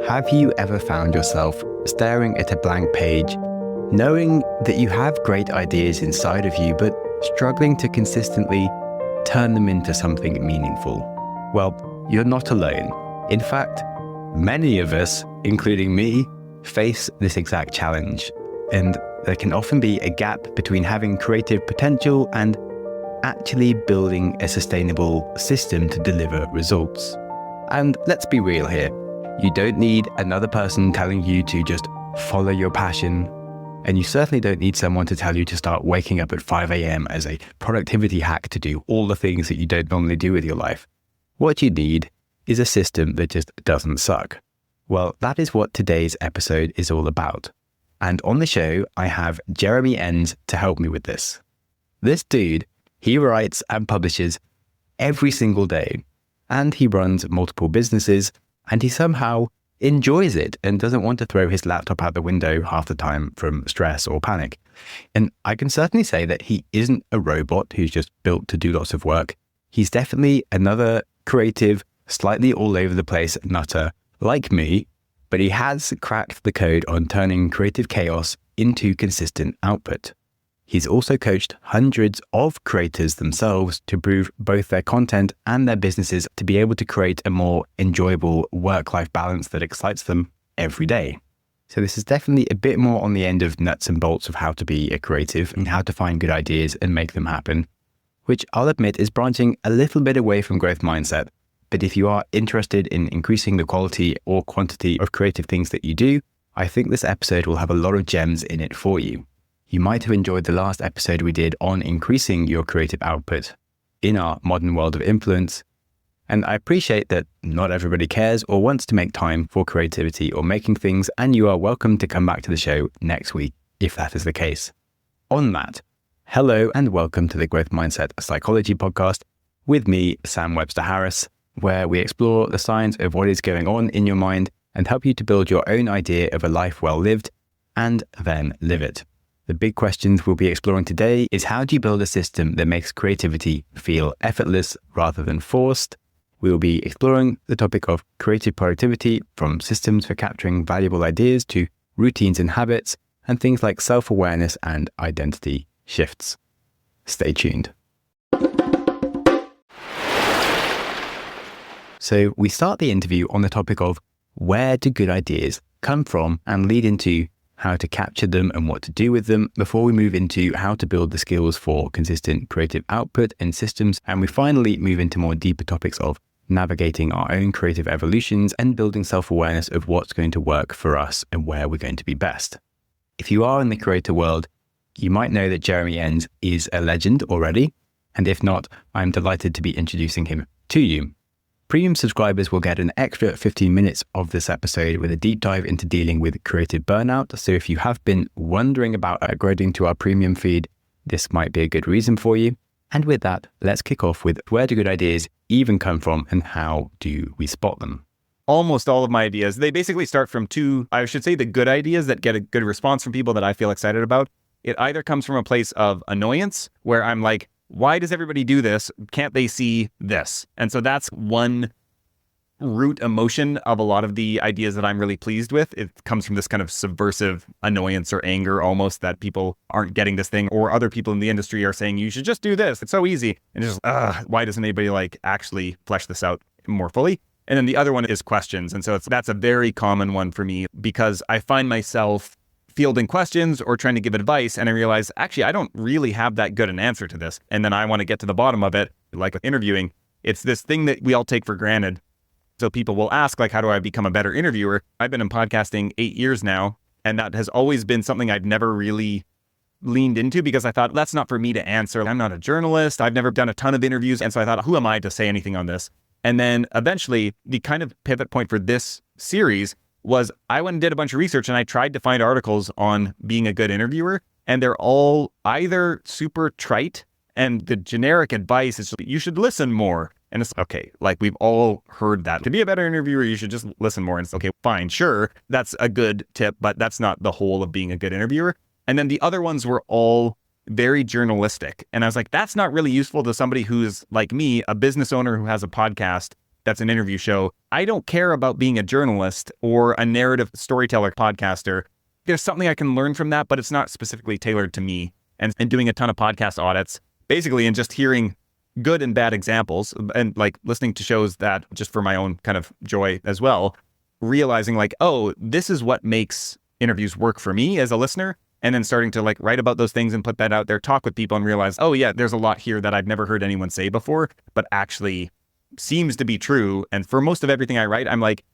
Have you ever found yourself staring at a blank page, knowing that you have great ideas inside of you, but struggling to consistently turn them into something meaningful? Well, you're not alone. In fact, many of us, including me, face this exact challenge. And there can often be a gap between having creative potential and actually building a sustainable system to deliver results. And let's be real here. You don't need another person telling you to just follow your passion. And you certainly don't need someone to tell you to start waking up at 5 a.m. as a productivity hack to do all the things that you don't normally do with your life. What you need is a system that just doesn't suck. Well, that is what today's episode is all about. And on the show, I have Jeremy Enns to help me with this. This dude, he writes and publishes every single day. And he runs multiple businesses. And he somehow enjoys it and doesn't want to throw his laptop out the window half the time from stress or panic. And I can certainly say that he isn't a robot who's just built to do lots of work. He's definitely another creative, slightly all over the place nutter like me, but he has cracked the code on turning creative chaos into consistent output. He's also coached hundreds of creators themselves to improve both their content and their businesses to be able to create a more enjoyable work-life balance that excites them every day. So this is definitely a bit more on the end of nuts and bolts of how to be a creative and how to find good ideas and make them happen, which I'll admit is branching a little bit away from growth mindset. But if you are interested in increasing the quality or quantity of creative things that you do, I think this episode will have a lot of gems in it for you. You might have enjoyed the last episode we did on increasing your creative output in our modern world of influence. And I appreciate that not everybody cares or wants to make time for creativity or making things, and you are welcome to come back to the show next week if that is the case. On that, hello and welcome to the Growth Mindset Psychology Podcast with me, Sam Webster Harris, where we explore the science of what is going on in your mind and help you to build your own idea of a life well lived and then live it. The big questions we'll be exploring today is how do you build a system that makes creativity feel effortless rather than forced? We will be exploring the topic of creative productivity, from systems for capturing valuable ideas to routines and habits, and things like self-awareness and identity shifts. Stay tuned. So we start the interview on the topic of where do good ideas come from and lead into how to capture them and what to do with them before we move into how to build the skills for consistent creative output and systems. And we finally move into more deeper topics of navigating our own creative evolutions and building self-awareness of what's going to work for us and where we're going to be best. If you are in the creator world, you might know that Jeremy Enns is a legend already. And if not, I'm delighted to be introducing him to you. Premium subscribers will get an extra 15 minutes of this episode with a deep dive into dealing with creative burnout. So if you have been wondering about upgrading to our premium feed, this might be a good reason for you. And with that, let's kick off with where do good ideas even come from and how do we spot them? Almost all of my ideas, they basically start from the good ideas that get a good response from people that I feel excited about. It either comes from a place of annoyance where I'm like, why does everybody do this? Can't they see this? And so that's one root emotion of a lot of the ideas that I'm really pleased with. It comes from this kind of subversive annoyance or anger almost that people aren't getting this thing, or other people in the industry are saying, you should just do this. It's so easy. And it's just, why doesn't anybody actually flesh this out more fully? And then the other one is questions. And so that's a very common one for me because I find myself fielding questions or trying to give advice, and I realize, actually, I don't really have that good an answer to this. And then I want to get to the bottom of it, like with interviewing. It's this thing that we all take for granted. So people will ask, how do I become a better interviewer? I've been in podcasting 8 years now, and that has always been something I've never really leaned into because I thought, that's not for me to answer. I'm not a journalist. I've never done a ton of interviews. And so I thought, who am I to say anything on this? And then eventually, the kind of pivot point for this series was I went and did a bunch of research and I tried to find articles on being a good interviewer, and they're all either super trite and the generic advice is you should listen more. And it's okay, we've all heard that. To be a better interviewer, you should just listen more. And it's okay, fine, sure, that's a good tip, but that's not the whole of being a good interviewer. And then the other ones were all very journalistic. And I was like, that's not really useful to somebody who's like me, a business owner who has a podcast that's an interview show. I don't care about being a journalist or a narrative storyteller podcaster. There's something I can learn from that, but it's not specifically tailored to me. And doing a ton of podcast audits, basically, and just hearing good and bad examples and like listening to shows that just for my own kind of joy as well, realizing like, oh, this is what makes interviews work for me as a listener. And then starting to like write about those things and put that out there, talk with people and realize, oh yeah, there's a lot here that I've never heard anyone say before, but actually seems to be true. And for most of everything I write, I'm like,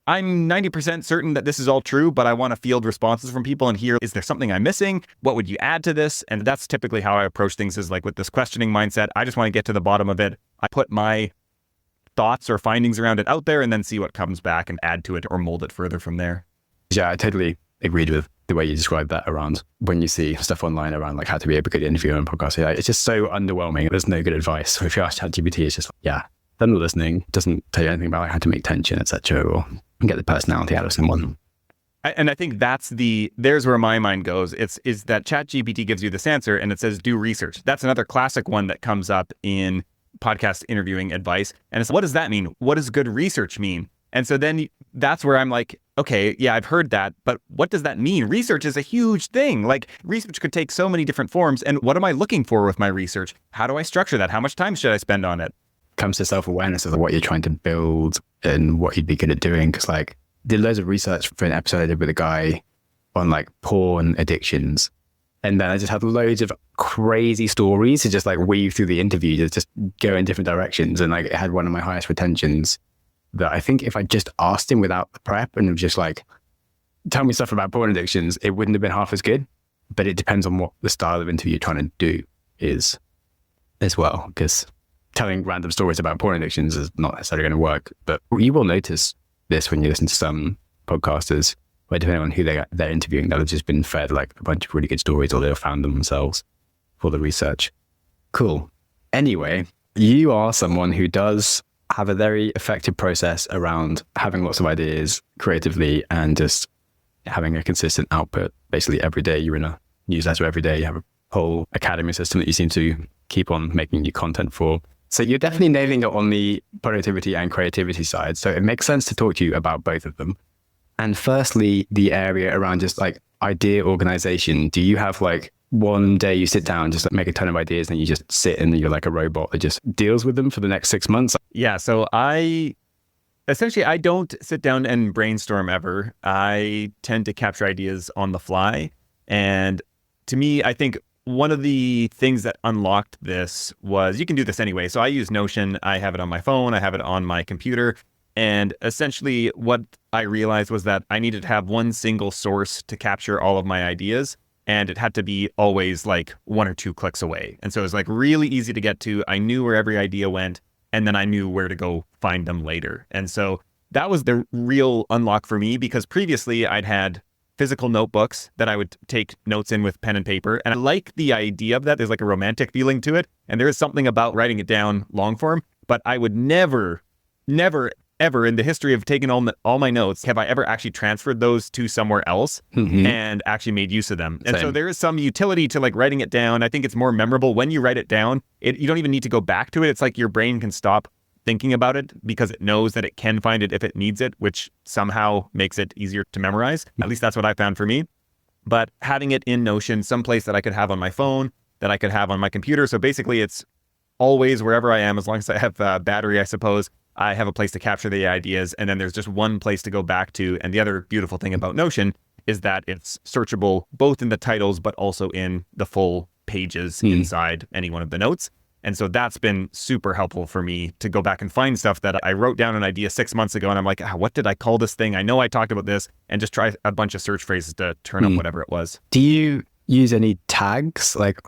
I'm 90% certain that this is all true, but I want to field responses from people and hear, is there something I'm missing? What would you add to this? And that's typically how I approach things, is like with this questioning mindset. I just want to get to the bottom of it. I put my thoughts or findings around it out there and then see what comes back and add to it or mold it further from there. Yeah, I totally agreed with the way you described that around when you see stuff online around like how to be a good interviewer and podcast. Yeah, it's just so underwhelming. There's no good advice. So if you ask ChatGPT, it's just like, yeah, they're not listening. Doesn't tell you anything about like how to make tension, etc., or get the personality out of someone. And I think there's where my mind goes. Is that ChatGPT gives you this answer and it says, do research. That's another classic one that comes up in podcast interviewing advice. And it's, what does that mean? What does good research mean? And so then that's where I'm like, okay, yeah, I've heard that, but what does that mean? Research is a huge thing. Like research could take so many different forms. And what am I looking for with my research? How do I structure that? How much time should I spend on it? Comes to self-awareness of what you're trying to build and what you'd be good at doing. Because like did loads of research for an episode I did with a guy on like porn addictions. And then I just had loads of crazy stories to just like weave through the interview to just go in different directions. And like it had one of my highest retentions that I think if I just asked him without the prep and was just like, tell me stuff about porn addictions, it wouldn't have been half as good. But it depends on what the style of interview you're trying to do is as well. Because telling random stories about porn addictions is not necessarily going to work. But you will notice this when you listen to some podcasters, where depending on who they're interviewing, they'll have just been fed like a bunch of really good stories or they'll found them themselves for the research. Cool. Anyway, you are someone who does have a very effective process around having lots of ideas creatively and just having a consistent output. Basically every day you're in a newsletter, every day you have a whole academy system that you seem to keep on making new content for. So you're definitely nailing it on the productivity and creativity side. So it makes sense to talk to you about both of them. And firstly, the area around just like idea organization. Do you have like one day you sit down, just like make a ton of ideas and you just sit and you're like a robot that just deals with them for the next 6 months? Yeah. So I don't sit down and brainstorm ever. I tend to capture ideas on the fly. And to me, I think one of the things that unlocked this was you can do this anyway. So I use Notion. I have it on my phone. I have it on my computer. And essentially what I realized was that I needed to have one single source to capture all of my ideas. And it had to be always like 1 or 2 clicks away. And so it was like really easy to get to. I knew where every idea went, and then I knew where to go find them later. And so that was the real unlock for me, because previously I'd had physical notebooks that I would take notes in with pen and paper. And I like the idea of that. There's like a romantic feeling to it. And there is something about writing it down long form, but I would never, ever in the history of taking all my notes, have I ever actually transferred those to somewhere else and actually made use of them. And so there is some utility to like writing it down. I think it's more memorable when you write it down. You don't even need to go back to it. It's like your brain can stop thinking about it because it knows that it can find it if it needs it, which somehow makes it easier to memorize. At least that's what I found for me. But having it in Notion, someplace that I could have on my phone, that I could have on my computer. So basically it's always wherever I am, as long as I have battery, I suppose, I have a place to capture the ideas, and then there's just one place to go back to. And the other beautiful thing about Notion is that it's searchable both in the titles, but also in the full pages inside any one of the notes. And so that's been super helpful for me to go back and find stuff that I wrote down an idea 6 months ago. And I'm like, what did I call this thing? I know I talked about this, and just try a bunch of search phrases to turn up whatever it was. Do you use any tags? Like,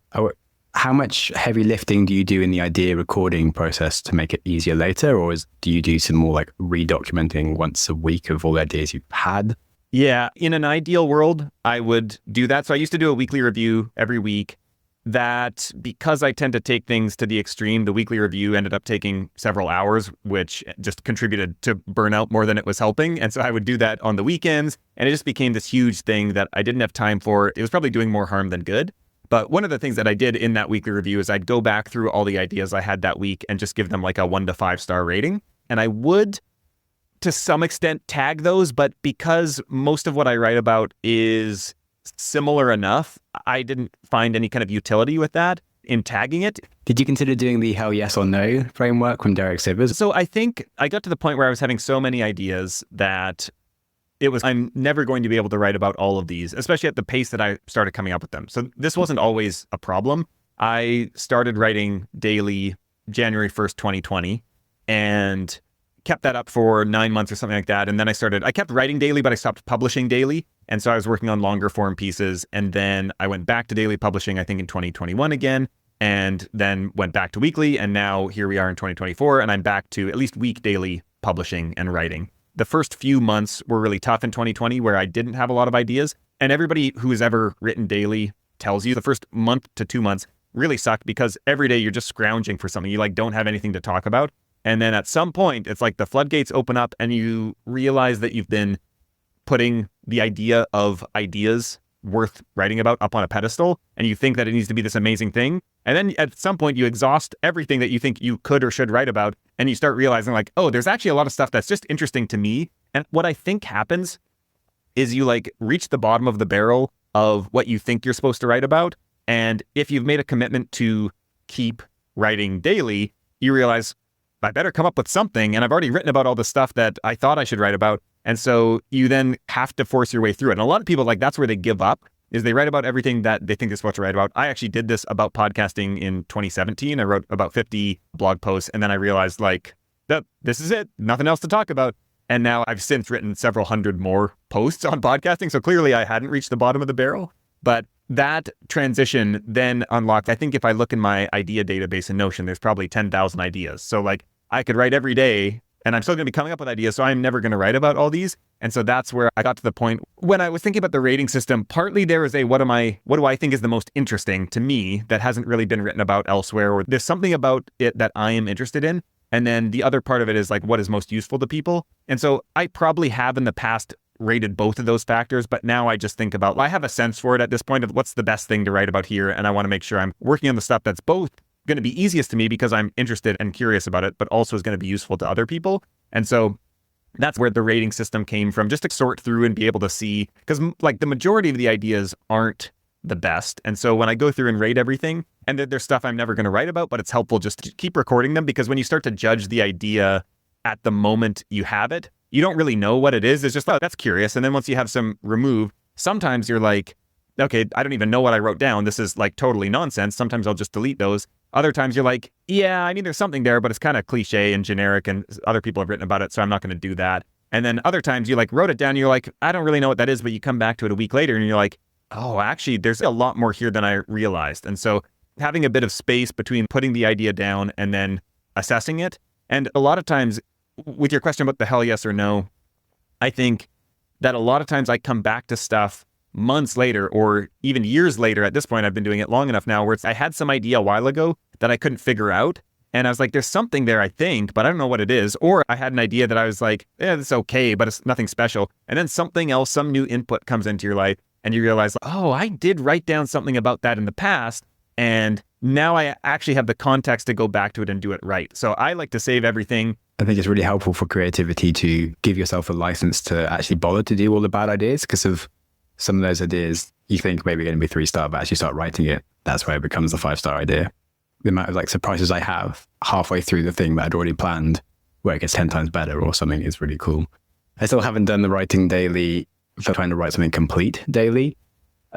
how much heavy lifting do you do in the idea recording process to make it easier later? Or do you do some more like redocumenting once a week of all the ideas you've had? Yeah, in an ideal world, I would do that. So I used to do a weekly review every week. That because I tend to take things to the extreme, the weekly review ended up taking several hours, which just contributed to burnout more than it was helping. And so I would do that on the weekends, and it just became this huge thing that I didn't have time for. It was probably doing more harm than good. But one of the things that I did in that weekly review is I'd go back through all the ideas I had that week and just give them like a 1 to 5 star rating. And I would, to some extent, tag those, but because most of what I write about is similar enough, I didn't find any kind of utility with that in tagging it. Did you consider doing the hell yes or no framework from Derek Sivers? So I think I got to the point where I was having so many ideas that I'm never going to be able to write about all of these, especially at the pace that I started coming up with them. So this wasn't always a problem. I started writing daily January 1st, 2020, and kept that up for 9 months or something like that. And then I kept writing daily, but I stopped publishing daily. And so I was working on longer form pieces. And then I went back to daily publishing, I think in 2021 again, and then went back to weekly. And now here we are in 2024, and I'm back to at least week daily publishing and writing. The first few months were really tough in 2020 where I didn't have a lot of ideas. And everybody who's ever written daily tells you the first month to 2 months really sucked because every day you're just scrounging for something. You like don't have anything to talk about. And then at some point, it's like the floodgates open up and you realize that you've been putting the idea of ideas worth writing about up on a pedestal. And you think that it needs to be this amazing thing. And then at some point you exhaust everything that you think you could or should write about. And you start realizing like, oh, there's actually a lot of stuff that's just interesting to me. And what I think happens is you like reach the bottom of the barrel of what you think you're supposed to write about. And if you've made a commitment to keep writing daily, you realize I better come up with something. And I've already written about all the stuff that I thought I should write about. And so you then have to force your way through it. And a lot of people, like, that's where they give up, is they write about everything that they think they're supposed to write about. I actually did this about podcasting in 2017. I wrote about 50 blog posts. And then I realized, like, that this is it. Nothing else to talk about. And now I've since written several hundred more posts on podcasting. So clearly I hadn't reached the bottom of the barrel. But that transition then unlocked, I think if I look in my idea database in Notion, there's probably 10,000 ideas. So like I could write every day and I'm still going to be coming up with ideas. So I'm never going to write about all these. And so that's where I got to the point when I was thinking about the rating system. Partly there is what do I think is the most interesting to me that hasn't really been written about elsewhere, or there's something about it that I am interested in. And then the other part of it is like what is most useful to people. And so I probably have in the past rated both of those factors, but now I just think about, I have a sense for it at this point of what's the best thing to write about here. And I want to make sure I'm working on the stuff that's both going to be easiest to me because I'm interested and curious about it, but also is going to be useful to other people. And so that's where the rating system came from, just to sort through and be able to see, because like the majority of the ideas aren't the best. And so when I go through and rate everything, and there's stuff I'm never going to write about, but it's helpful just to keep recording them, because when you start to judge the idea at the moment you have it, you don't really know what it is. It's just, oh, that's curious. And then once you have some remove, sometimes you're like, okay, I don't even know what I wrote down. This is like totally nonsense. Sometimes I'll just delete those. Other times you're like, yeah, I mean, there's something there, but it's kind of cliche and generic and other people have written about it, so I'm not going to do that. And then other times you like wrote it down and you're like, I don't really know what that is, but you come back to it a week later and you're like, oh, actually, there's a lot more here than I realized. And so having a bit of space between putting the idea down and then assessing it. And a lot of times, with your question about the hell yes or no, I think that a lot of times I come back to stuff months later or even years later. At this point, I've been doing it long enough now where I had some idea a while ago that I couldn't figure out. And I was like, there's something there, I think, but I don't know what it is. Or I had an idea that I was like, yeah, it's okay, but it's nothing special. And then something else, some new input comes into your life and you realize, oh, I did write down something about that in the past. And now I actually have the context to go back to it and do it right. So I like to save everything. I think it's really helpful for creativity to give yourself a license to actually bother to do all the bad ideas, because of some of those ideas you think maybe going to be 3-star, but as you start writing it, that's where it becomes a 5-star idea. The amount of like surprises I have halfway through the thing that I'd already planned, where it gets 10 times better or something, is really cool. I still haven't done the writing daily for trying to write something complete daily,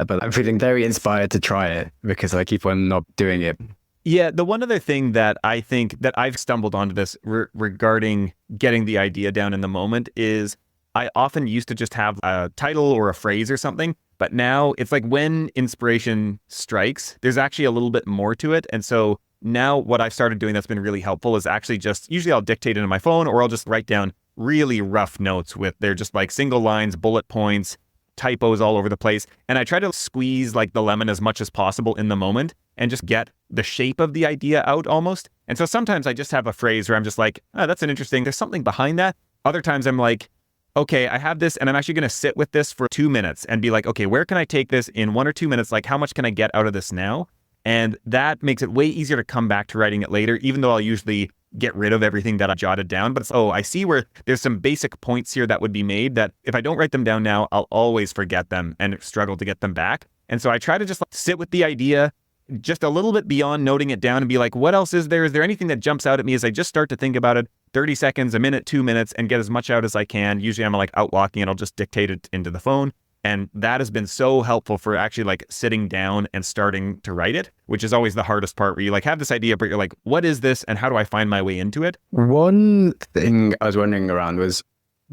but I'm feeling very inspired to try it because I keep on not doing it. Yeah, the one other thing that I think that I've stumbled onto this regarding getting the idea down in the moment is I often used to just have a title or a phrase or something, but now it's like when inspiration strikes, there's actually a little bit more to it. And so now what I've started doing that's been really helpful is actually just, usually I'll dictate it in my phone or I'll just write down really rough notes they're just like single lines, bullet points, typos all over the place. And I try to squeeze like the lemon as much as possible in the moment and just get the shape of the idea out almost. And so sometimes I just have a phrase where I'm just like, oh, that's an interesting, there's something behind that. Other times I'm like, okay, I have this and I'm actually going to sit with this for 2 minutes and be like, okay, where can I take this in 1 or 2 minutes? Like, how much can I get out of this now? And that makes it way easier to come back to writing it later, even though I'll usually get rid of everything that I jotted down. But I see where there's some basic points here that would be made that if I don't write them down now, I'll always forget them and struggle to get them back. And so I try to just sit with the idea just a little bit beyond noting it down and be like, what else is there? Is there anything that jumps out at me as I just start to think about it? 30 seconds, a minute, 2 minutes, and get as much out as I can. Usually I'm like out walking and I'll just dictate it into the phone. And that has been so helpful for actually like sitting down and starting to write it, which is always the hardest part, where you like have this idea, but you're like, what is this? And how do I find my way into it? One thing I was wondering around was,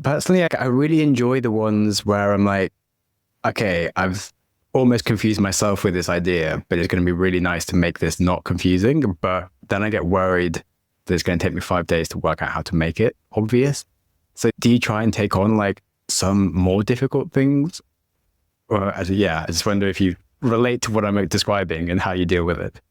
personally, I really enjoy the ones where I'm like, okay, I've almost confused myself with this idea, but it's going to be really nice to make this not confusing. But then I get worried that it's going to take me 5 days to work out how to make it obvious. So do you try and take on like some more difficult things? Or I just wonder if you relate to what I'm describing and how you deal with it.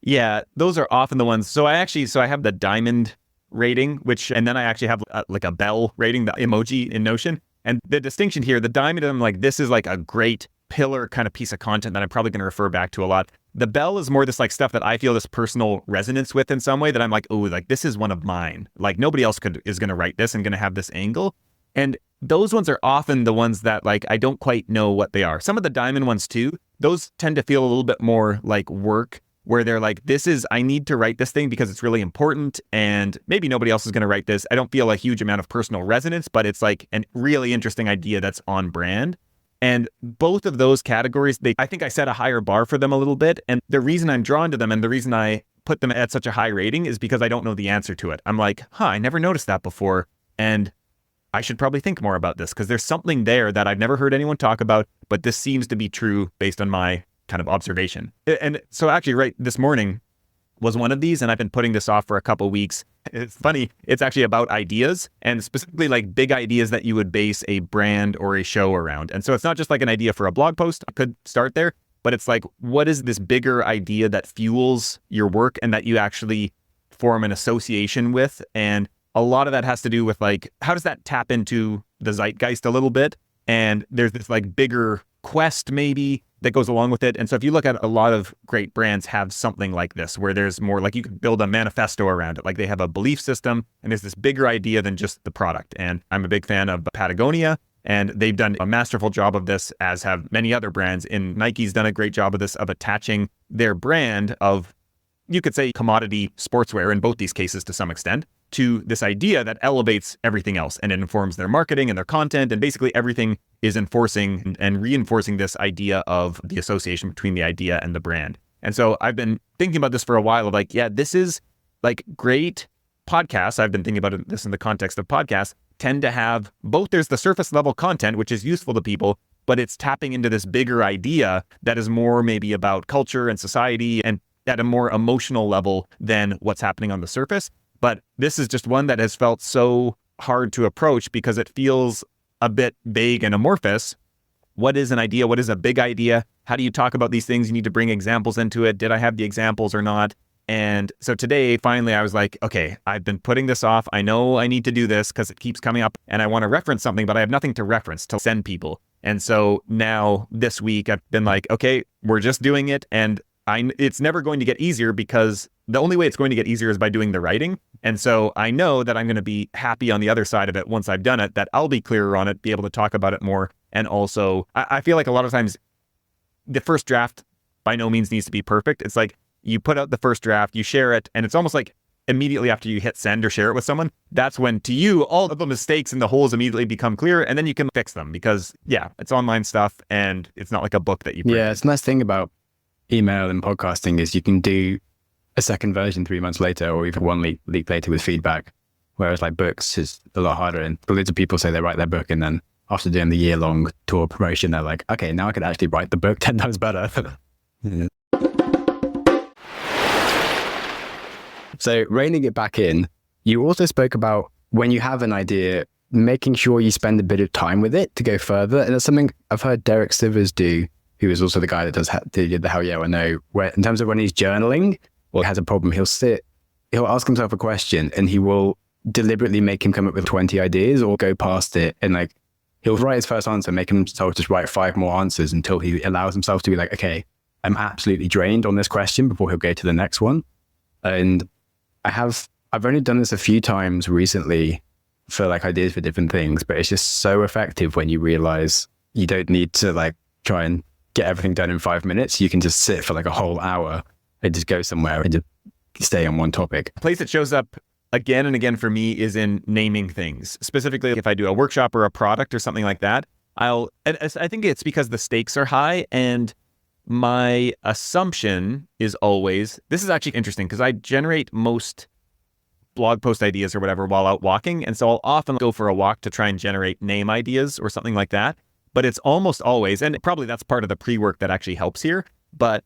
Yeah, those are often the ones. So I have the diamond rating, and then I actually have like a bell rating, the emoji in Notion. And the distinction here, the diamond, I'm like, this is like a great pillar kind of piece of content that I'm probably going to refer back to a lot. The bell is more this like stuff that I feel this personal resonance with in some way, that I'm like, oh, like this is one of mine. Like nobody else is going to write this and going to have this angle. And those ones are often the ones that like I don't quite know what they are. Some of the diamond ones too, those tend to feel a little bit more like work, where they're like, I need to write this thing because it's really important and maybe nobody else is going to write this. I don't feel a huge amount of personal resonance, but it's like a really interesting idea that's on brand. And both of those categories, I think I set a higher bar for them a little bit. And the reason I'm drawn to them and the reason I put them at such a high rating is because I don't know the answer to it. I'm like, I never noticed that before. And I should probably think more about this because there's something there that I've never heard anyone talk about, but this seems to be true based on my kind of observation. And so actually, right, this morning was one of these, and I've been putting this off for a couple weeks. It's funny, it's actually about ideas, and specifically like big ideas that you would base a brand or a show around. And so it's not just like an idea for a blog post. I could start there, but it's like, what is this bigger idea that fuels your work and that you actually form an association with? And a lot of that has to do with like, how does that tap into the zeitgeist a little bit? And there's this like bigger quest maybe that goes along with it. And so if you look at a lot of great brands have something like this, where there's more like you could build a manifesto around it. Like they have a belief system and there's this bigger idea than just the product. And I'm a big fan of Patagonia, and they've done a masterful job of this, as have many other brands. And Nike's done a great job of this, of attaching their brand of, you could say, commodity sportswear in both these cases to some extent, to this idea that elevates everything else, and it informs their marketing and their content, and basically everything is enforcing and reinforcing this idea of the association between the idea and the brand. And so I've been thinking about this for a while of like, yeah, this is like great podcasts. I've been thinking about this in the context of podcasts tend to have both, there's the surface level content, which is useful to people, but it's tapping into this bigger idea that is more maybe about culture and society and at a more emotional level than what's happening on the surface. But this is just one that has felt so hard to approach because it feels a bit vague and amorphous. What is an idea? What is a big idea? How do you talk about these things? You need to bring examples into it. Did I have the examples or not? And so today, finally, I was like, okay, I've been putting this off. I know I need to do this because it keeps coming up and I want to reference something, but I have nothing to reference to send people. And so now this week I've been like, okay, we're just doing it. And it's never going to get easier because the only way it's going to get easier is by doing the writing. And so I know that I'm going to be happy on the other side of it once I've done it, that I'll be clearer on it, be able to talk about it more. And also, I feel like a lot of times the first draft by no means needs to be perfect. It's like you put out the first draft, you share it, and it's almost like immediately after you hit send or share it with someone, that's when to you, all of the mistakes and the holes immediately become clear, and then you can fix them because, yeah, it's online stuff and it's not like a book that you print. Yeah, it's a nice thing about email and podcasting is you can do a second version 3 months later or even one week later with feedback, whereas like books is a lot harder. And loads of people say they write their book and then after doing the year-long tour promotion, they're like, okay, now I could actually write the book 10 times better. Yeah. So reining it back in, you also spoke about when you have an idea, making sure you spend a bit of time with it to go further. And that's something I've heard Derek Sivers do, who is also the guy that did the Hell Yeah or No, where in terms of when he's journaling or has a problem, he'll ask himself a question and he will deliberately make him come up with 20 ideas or go past it. And like, he'll write his first answer, make himself just write 5 more answers until he allows himself to be like, okay, I'm absolutely drained on this question before he'll go to the next one. And I've I've only done this a few times recently for like ideas for different things, but it's just so effective when you realize you don't need to like try and get everything done in 5 minutes. You can just sit for like a whole hour and just go somewhere and just stay on one topic. A place that shows up again and again for me is in naming things. Specifically, if I do a workshop or a product or something like that, I think it's because the stakes are high, and my assumption is always, this is actually interesting because I generate most blog post ideas or whatever while out walking. And so I'll often go for a walk to try and generate name ideas or something like that. But it's almost always, and probably that's part of the pre-work that actually helps here, but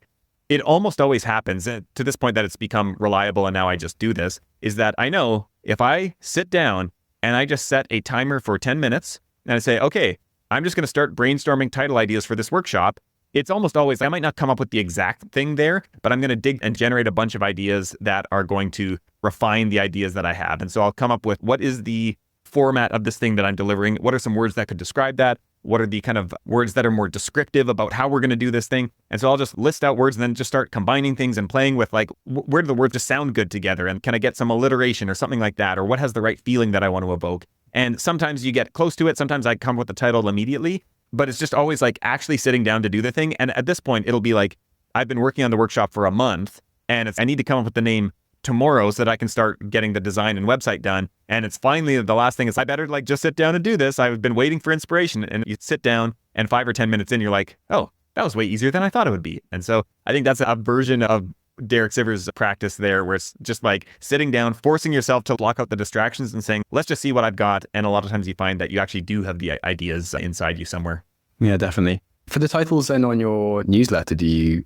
it almost always happens, and to this point that it's become reliable and now I just do this, is that I know if I sit down and I just set a timer for 10 minutes and I say, okay, I'm just going to start brainstorming title ideas for this workshop. It's almost always, I might not come up with the exact thing there, but I'm going to dig and generate a bunch of ideas that are going to refine the ideas that I have. And so I'll come up with what is the format of this thing that I'm delivering? What are some words that could describe that? What are the kind of words that are more descriptive about how we're going to do this thing? And so I'll just list out words and then just start combining things and playing with like, where do the words just sound good together? And can I get some alliteration or something like that? Or what has the right feeling that I want to evoke? And sometimes you get close to it. Sometimes I come with the title immediately, but it's just always like actually sitting down to do the thing. And at this point, it'll be like, I've been working on the workshop for a month and I need to come up with the name tomorrow so that I can start getting the design and website done. And it's finally the last thing is I better like just sit down and do this. I've been waiting for inspiration. And you sit down and 5 or 10 minutes in, you're like, oh, that was way easier than I thought it would be. And so I think that's a version of Derek Sivers' practice there, where it's just like sitting down, forcing yourself to block out the distractions and saying, let's just see what I've got. And a lot of times you find that you actually do have the ideas inside you somewhere. Yeah, definitely. For the titles then on your newsletter, do you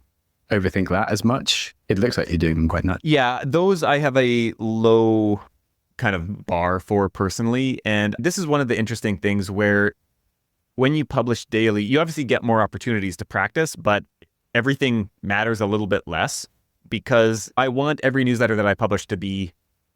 overthink that as much? It looks like you're doing them quite nuts. Yeah, those I have a low kind of bar for personally. And this is one of the interesting things where when you publish daily, you obviously get more opportunities to practice, but everything matters a little bit less because I want every newsletter that I publish to be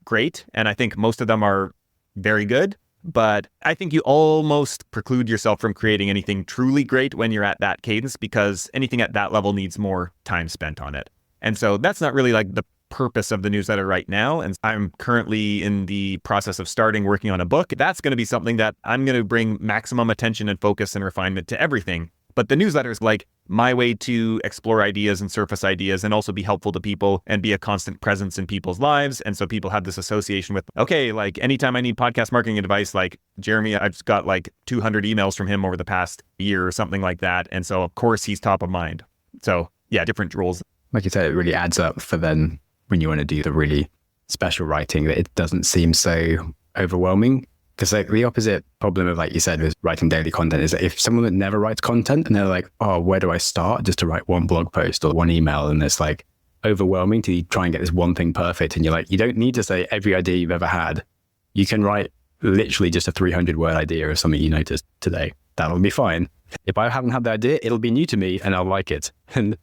great. And I think most of them are very good. But I think you almost preclude yourself from creating anything truly great when you're at that cadence, because anything at that level needs more time spent on it. And so that's not really like the purpose of the newsletter right now. And I'm currently in the process of starting working on a book. That's going to be something that I'm going to bring maximum attention and focus and refinement to everything. But the newsletter is like my way to explore ideas and surface ideas and also be helpful to people and be a constant presence in people's lives. And so people have this association with, okay, like anytime I need podcast marketing advice, like Jeremy, I've just got like 200 emails from him over the past year or something like that. And so of course he's top of mind. So yeah, different roles. Like you said, it really adds up for then when you want to do the really special writing, that it doesn't seem so overwhelming. Because like the opposite problem of, like you said, with writing daily content is that if someone that never writes content and they're like, oh, where do I start just to write one blog post or one email? And it's like overwhelming to try and get this one thing perfect. And you're like, you don't need to say every idea you've ever had. You can write literally just a 300-word idea of something you noticed today. That'll be fine. If I haven't had the idea, it'll be new to me and I'll like it. And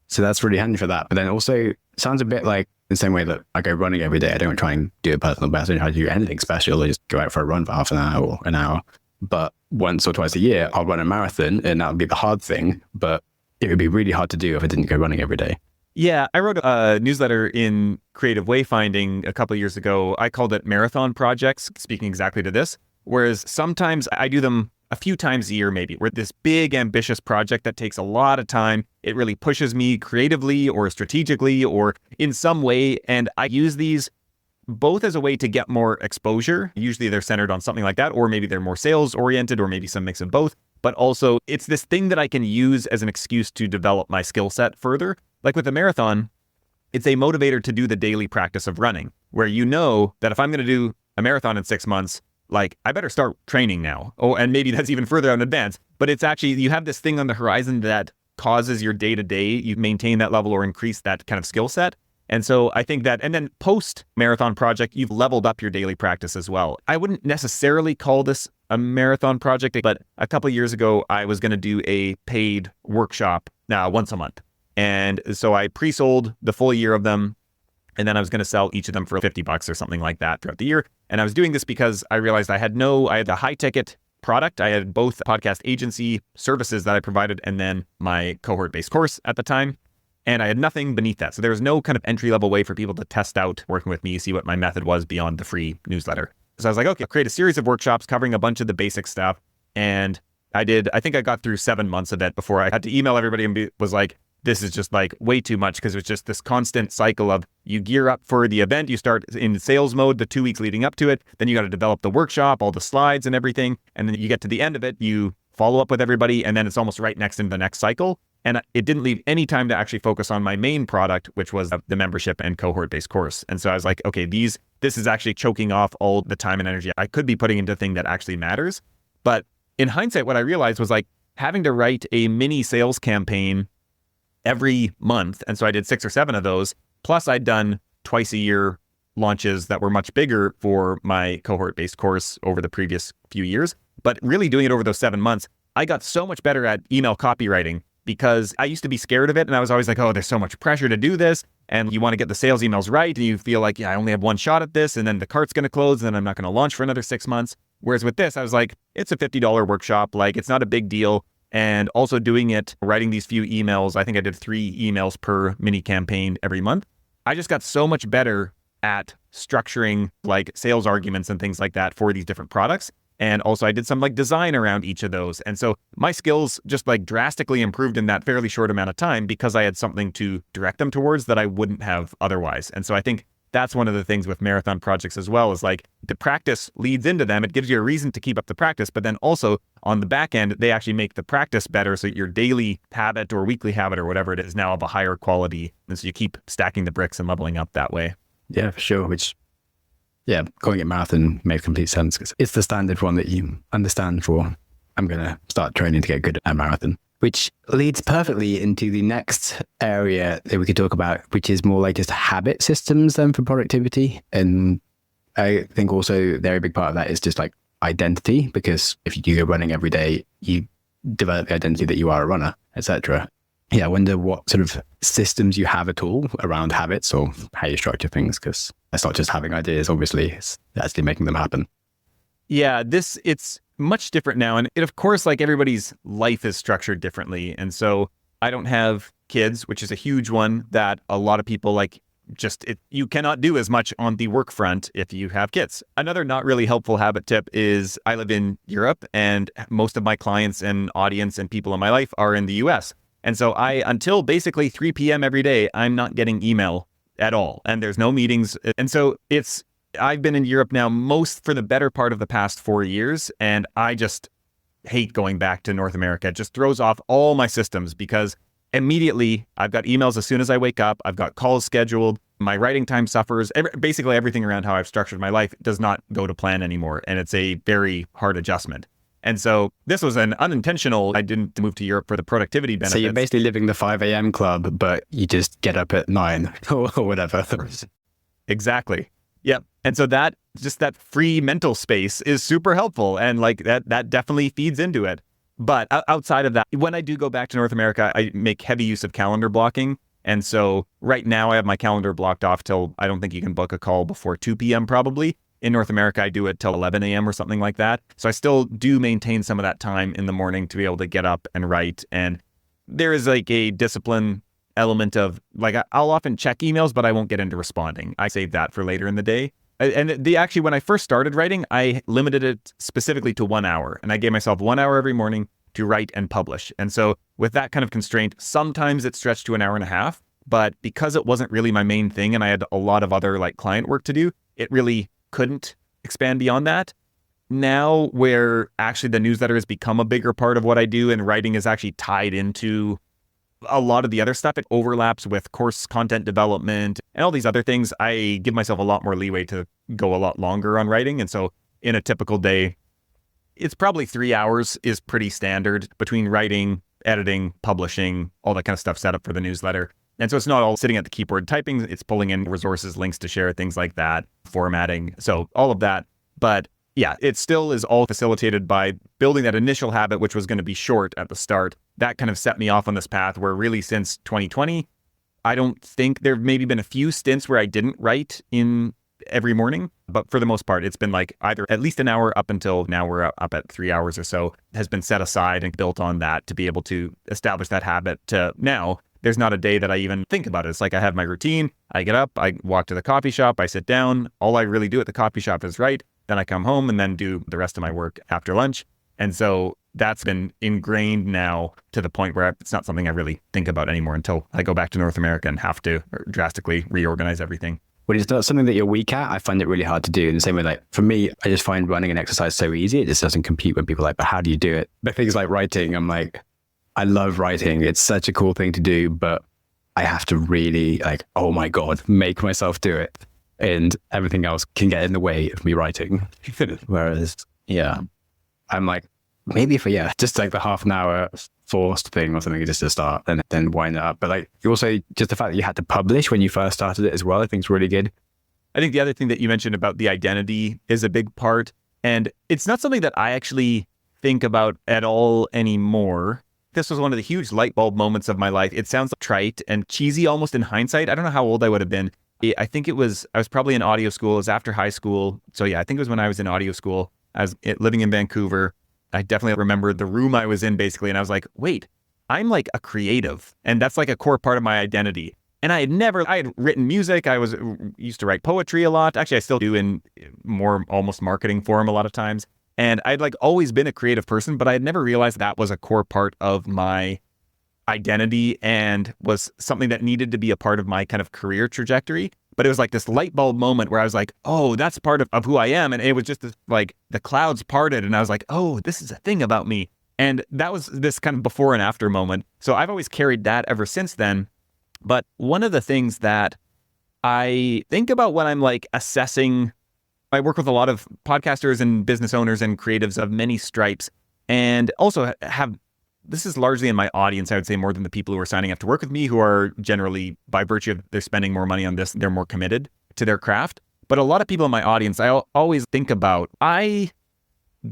so that's really handy for that. But then also it sounds a bit like the same way that I go running every day. I don't try and do a personal best. I don't try to do anything special. I just go out for a run for half an hour or an hour. But once or twice a year, I'll run a marathon, and that would be the hard thing. But it would be really hard to do if I didn't go running every day. Yeah, I wrote a newsletter in Creative Wayfinding a couple of years ago. I called it Marathon Projects, speaking exactly to this. Whereas sometimes I do them a few times a year, maybe, where this big, ambitious project that takes a lot of time, it really pushes me creatively or strategically or in some way. And I use these both as a way to get more exposure. Usually they're centered on something like that, or maybe they're more sales oriented, or maybe some mix of both. But also it's this thing that I can use as an excuse to develop my skill set further. Like with the marathon, it's a motivator to do the daily practice of running, where you know that if I'm going to do a marathon in 6 months, like I better start training now. Oh, and maybe that's even further out in advance. But it's actually, you have this thing on the horizon that causes your day-to-day, you maintain that level or increase that kind of skill set. And so I think that, and then post-marathon project, you've leveled up your daily practice as well. I wouldn't necessarily call this a marathon project, but a couple of years ago, I was going to do a paid workshop once a month. And so I pre-sold the full year of them. And then I was going to sell each of them for $50 or something like that throughout the year. And I was doing this because I realized I had a high ticket product. I had both podcast agency services that I provided and then my cohort-based course at the time. And I had nothing beneath that. So there was no kind of entry level way for people to test out working with me, see what my method was beyond the free newsletter. So I was like, okay, I'll create a series of workshops covering a bunch of the basic stuff. And I think I got through 7 months of it before I had to email everybody and was like, this is just like way too much, because it was just this constant cycle of you gear up for the event, you start in sales mode the 2 weeks leading up to it, then you got to develop the workshop, all the slides and everything. And then you get to the end of it, you follow up with everybody, and then it's almost right next into the next cycle. And it didn't leave any time to actually focus on my main product, which was the membership and cohort-based course. And so I was like, okay, this is actually choking off all the time and energy I could be putting into a thing that actually matters. But in hindsight, what I realized was like having to write a mini sales campaign every month. And so I did 6 or 7 of those. Plus I'd done twice a year launches that were much bigger for my cohort-based course over the previous few years. But really doing it over those 7 months, I got so much better at email copywriting, because I used to be scared of it. And I was always like, oh, there's so much pressure to do this. And you want to get the sales emails right. And you feel like, yeah, I only have one shot at this. And then the cart's going to close. And then I'm not going to launch for another 6 months. Whereas with this, I was like, it's a $50 workshop. Like, it's not a big deal. And also doing it, writing these few emails. I think I did 3 emails per mini campaign every month. I just got so much better at structuring like sales arguments and things like that for these different products. And also I did some like design around each of those. And so my skills just like drastically improved in that fairly short amount of time, because I had something to direct them towards that I wouldn't have otherwise. And so I think that's one of the things with marathon projects as well, is like the practice leads into them. It gives you a reason to keep up the practice, but then also on the back end, they actually make the practice better. So your daily habit or weekly habit or whatever it is now of a higher quality. And so you keep stacking the bricks and leveling up that way. Yeah, for sure. Calling it marathon made complete sense, because it's the standard one that you understand for, I'm going to start training to get good at marathon. Which leads perfectly into the next area that we could talk about, which is more like just habit systems then for productivity. And I think also a very big part of that is just like identity, because if you go running every day, you develop the identity that you are a runner, etc. Yeah, I wonder what sort of systems you have at all around habits, or how you structure things, because it's not just having ideas, obviously, it's actually making them happen. Yeah, it's much different now. And it, of course, like everybody's life is structured differently. And so I don't have kids, which is a huge one that a lot of people like you cannot do as much on the work front if you have kids. Another not really helpful habit tip is I live in Europe, and most of my clients and audience and people in my life are in the US. And so until basically 3 p.m. every day, I'm not getting email at all. And there's no meetings. And so I've been in Europe now for the better part of the past 4 years. And I just hate going back to North America. It just throws off all my systems, because immediately I've got emails as soon as I wake up. I've got calls scheduled. My writing time suffers. Basically everything around how I've structured my life does not go to plan anymore. And it's a very hard adjustment. And so this was an unintentional, I didn't move to Europe for the productivity benefits. So you're basically living the 5 a.m. club, but you just get up at 9 or whatever. Exactly. Yep. And so that free mental space is super helpful. And like that definitely feeds into it. But outside of that, when I do go back to North America, I make heavy use of calendar blocking. And so right now I have my calendar blocked off till, I don't think you can book a call before 2 p.m. probably. In North America, I do it till 11 a.m. or something like that. So I still do maintain some of that time in the morning to be able to get up and write. And there is like a discipline element of like, I'll often check emails, but I won't get into responding. I save that for later in the day. And actually, when I first started writing, I limited it specifically to 1 hour. And I gave myself 1 hour every morning to write and publish. And so with that kind of constraint, sometimes it stretched to an hour and a half. But because it wasn't really my main thing and I had a lot of other like client work to do, it really couldn't expand beyond that. Now, where actually the newsletter has become a bigger part of what I do and writing is actually tied into a lot of the other stuff, it overlaps with course content development and all these other things. I give myself a lot more leeway to go a lot longer on writing. And so in a typical day, it's probably 3 hours is pretty standard between writing, editing, publishing, all that kind of stuff set up for the newsletter. And so it's not all sitting at the keyboard typing, it's pulling in resources, links to share, things like that, formatting. So all of that. But yeah, it still is all facilitated by building that initial habit, which was going to be short at the start. That kind of set me off on this path where really since 2020, I don't think there have maybe been a few stints where I didn't write in every morning. But for the most part, it's been like either at least an hour up until now we're up at 3 hours or so has been set aside and built on that to be able to establish that habit to now there's not a day that I even think about it. It's like I have my routine. I get up, I walk to the coffee shop, I sit down. All I really do at the coffee shop is write. Then I come home and then do the rest of my work after lunch. And so that's been ingrained now to the point where it's not something I really think about anymore until I go back to North America and have to drastically reorganize everything. When it's not something that you're weak at, I find it really hard to do. In the same way, like for me, I just find running and exercise so easy. It just doesn't compute when people are like, but how do you do it? But things like writing, I'm like, I love writing. It's such a cool thing to do, but I have to really like, oh my God, make myself do it. And everything else can get in the way of me writing. Whereas, yeah, I'm like, maybe just like the half an hour forced thing or something just to start and then wind it up. But like also just the fact that you had to publish when you first started it as well, I think is really good. I think the other thing that you mentioned about the identity is a big part. And it's not something that I actually think about at all anymore. This was one of the huge light bulb moments of my life. It sounds trite and cheesy almost in hindsight. I don't know how old I would have been. I think I was probably in audio school. It was after high school. So yeah, I think it was when I was in audio school. I was living in Vancouver. I definitely remember the room I was in basically. And I was like, wait, I'm like a creative. And that's like a core part of my identity. And I had written music. I used to write poetry a lot. Actually, I still do in more almost marketing form a lot of times. And I'd like always been a creative person, but I had never realized that was a core part of my identity and was something that needed to be a part of my kind of career trajectory. But it was like this light bulb moment where I was like, oh, that's part of who I am. And it was just like the clouds parted and I was like, oh, this is a thing about me. And that was this kind of before and after moment. So I've always carried that ever since then. But one of the things that I think about when I'm like assessing, I work with a lot of podcasters and business owners and creatives of many stripes, and also this is largely in my audience, I would say, more than the people who are signing up to work with me, who are generally, by virtue of they're spending more money on this, they're more committed to their craft. But a lot of people in my audience, I always think about, I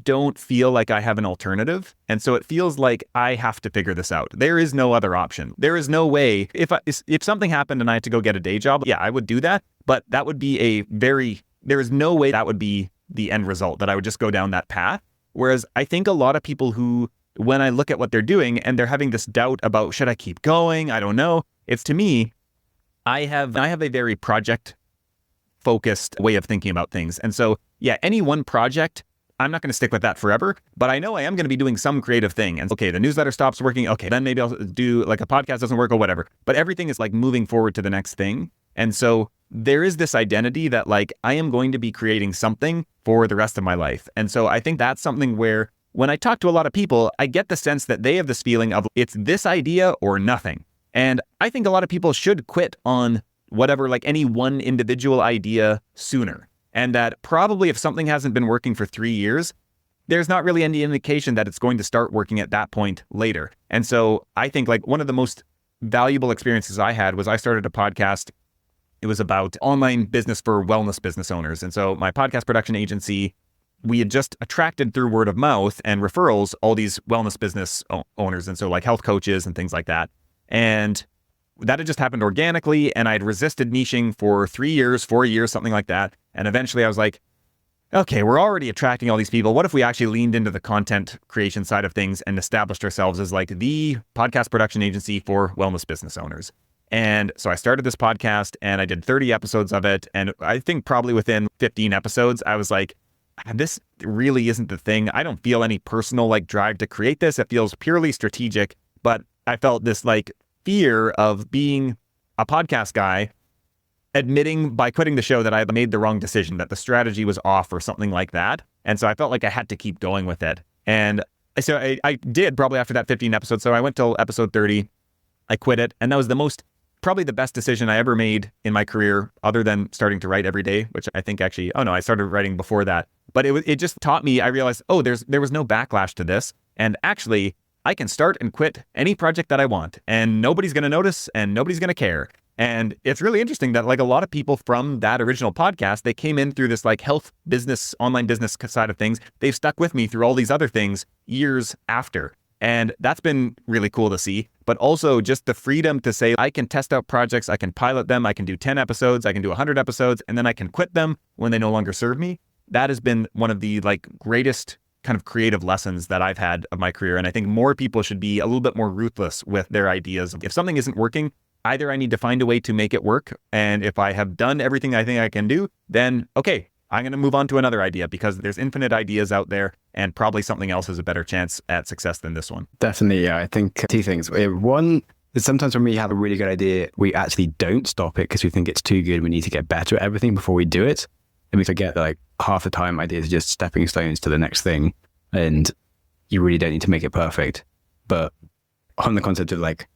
don't feel like I have an alternative. And so it feels like I have to figure this out. There is no other option. There is no way, if something happened and I had to go get a day job, yeah, I would do that. But that would be there is no way that would be the end result, that I would just go down that path. Whereas I think a lot of people who, when I look at what they're doing and they're having this doubt about, should I keep going? I don't know. It's, to me, I have a very project focused way of thinking about things. And so, yeah, any one project, I'm not going to stick with that forever, but I know I am going to be doing some creative thing. And okay, the newsletter stops working. Okay, then maybe I'll do like a podcast doesn't work or whatever. But everything is like moving forward to the next thing. And so there is this identity that like I am going to be creating something for the rest of my life. And so I think that's something where when I talk to a lot of people, I get the sense that they have this feeling of it's this idea or nothing. And I think a lot of people should quit on whatever, like any one individual idea sooner. And that probably if something hasn't been working for 3 years, there's not really any indication that it's going to start working at that point later. And so I think like one of the most valuable experiences I had was I started a podcast. It was about online business for wellness business owners. And so my podcast production agency, we had just attracted through word of mouth and referrals all these wellness business owners. And so like health coaches and things like that. And that had just happened organically. And I'd resisted niching for 3 years, 4 years, something like that. And eventually I was like, okay, we're already attracting all these people. What if we actually leaned into the content creation side of things and established ourselves as like the podcast production agency for wellness business owners? And so I started this podcast and I did 30 episodes of it. And I think probably within 15 episodes, I was like, this really isn't the thing. I don't feel any personal like drive to create this. It feels purely strategic, but I felt this like fear of being a podcast guy, admitting by quitting the show that I had made the wrong decision, that the strategy was off or something like that. And so I felt like I had to keep going with it. And so I did probably after that 15 episodes. So I went till episode 30. I quit it. And that was probably the best decision I ever made in my career, other than starting to write every day, which I think actually, I started writing before that. But it just taught me, I realized, there was no backlash to this. And actually, I can start and quit any project that I want, and nobody's going to notice and nobody's going to care. And it's really interesting that like a lot of people from that original podcast, they came in through this like health business, online business side of things. They've stuck with me through all these other things years after. And that's been really cool to see. But also just the freedom to say, I can test out projects, I can pilot them, I can do 10 episodes, I can do 100 episodes, and then I can quit them when they no longer serve me. That has been one of the like greatest kind of creative lessons that I've had of my career. And I think more people should be a little bit more ruthless with their ideas. If something isn't working, either I need to find a way to make it work. And if I have done everything I think I can do, then okay, I'm going to move on to another idea, because there's infinite ideas out there and probably something else has a better chance at success than this one. Definitely, yeah. I think two things. One is sometimes when we have a really good idea, we actually don't stop it because we think it's too good. We need to get better at everything before we do it. And we forget that like half the time ideas are just stepping stones to the next thing. And you really don't need to make it perfect. But on the concept of like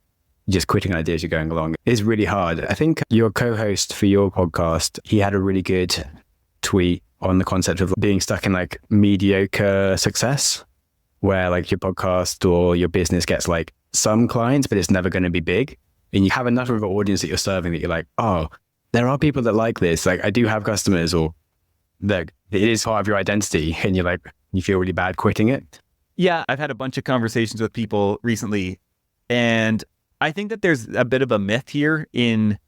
just quitting ideas you're going along is really hard. I think your co-host for your podcast, he had a really good tweet on the concept of being stuck in like mediocre success, where like your podcast or your business gets like some clients, but it's never going to be big. And you have enough of an audience that you're serving that you're like, oh, there are people that like this. Like I do have customers, or that it is part of your identity, and you're like, you feel really bad quitting it. Yeah, I've had a bunch of conversations with people recently, and I think that there's a bit of a myth here in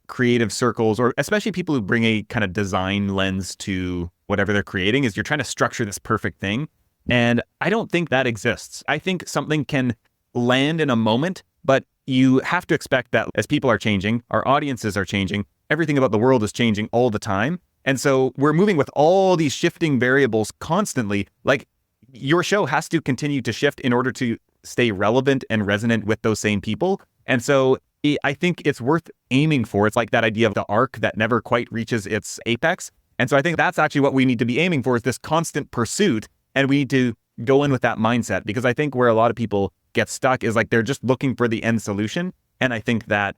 creative circles, or especially people who bring a kind of design lens to whatever they're creating, is you're trying to structure this perfect thing. And I don't think that exists. I think something can land in a moment, but you have to expect that as people are changing, our audiences are changing, everything about the world is changing all the time. And so we're moving with all these shifting variables constantly. Like your show has to continue to shift in order to stay relevant and resonant with those same people. And so I think it's worth aiming for. It's like that idea of the arc that never quite reaches its apex. And so I think that's actually what we need to be aiming for, is this constant pursuit. And we need to go in with that mindset, because I think where a lot of people get stuck is like they're just looking for the end solution. And I think that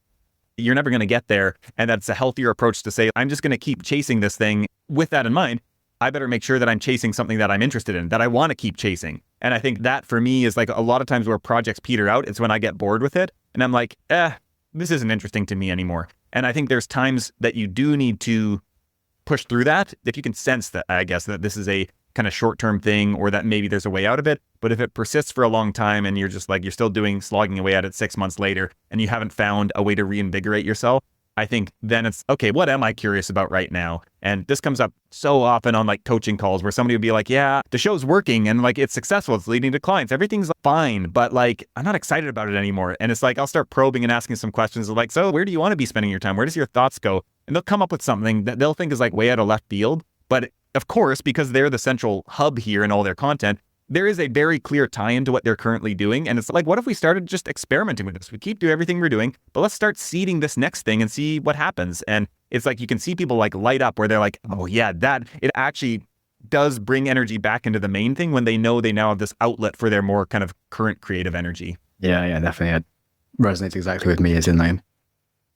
you're never going to get there. And that's a healthier approach to say, I'm just going to keep chasing this thing. With that in mind, I better make sure that I'm chasing something that I'm interested in, that I want to keep chasing. And I think that for me is like a lot of times where projects peter out, it's when I get bored with it. And I'm like, this isn't interesting to me anymore. And I think there's times that you do need to push through that. If you can sense that, I guess, that this is a kind of short-term thing, or that maybe there's a way out of it. But if it persists for a long time and you're just like, you're still slogging away at it 6 months later, and you haven't found a way to reinvigorate yourself, I think then it's, okay, what am I curious about right now? And this comes up so often on like coaching calls where somebody would be like, yeah, the show's working and like it's successful, it's leading to clients, everything's fine, but like I'm not excited about it anymore. And it's like I'll start probing and asking some questions of like, so where do you want to be spending your time? Where does your thoughts go? And they'll come up with something that they'll think is like way out of left field. But of course, because they're the central hub here in all their content, there is a very clear tie-in to what they're currently doing. And it's like, what if we started just experimenting with this? We keep doing everything we're doing, but let's start seeding this next thing and see what happens. And it's like, you can see people like light up where they're like, oh yeah, that it actually does bring energy back into the main thing when they know they now have this outlet for their more kind of current creative energy. Yeah, definitely. It resonates exactly with me, as in I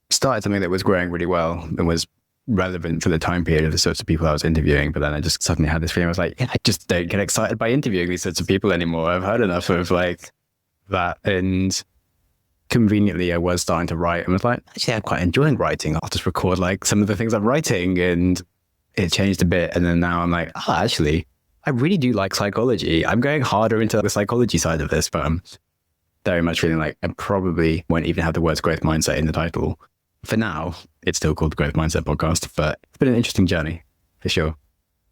started something that was growing really well and was relevant for the time period of the sorts of people I was interviewing. But then I just suddenly had this feeling, I was like, I just don't get excited by interviewing these sorts of people anymore. I've heard enough of like that. And conveniently, I was starting to write and was like, actually, I'm quite enjoying writing. I'll just record like some of the things I'm writing. And it changed a bit. And then now I'm like, actually, I really do like psychology. I'm going harder into the psychology side of this, but I'm very much feeling like I probably won't even have the words growth mindset in the title. For now, it's still called the Growth Mindset Podcast, but it's been an interesting journey, for sure.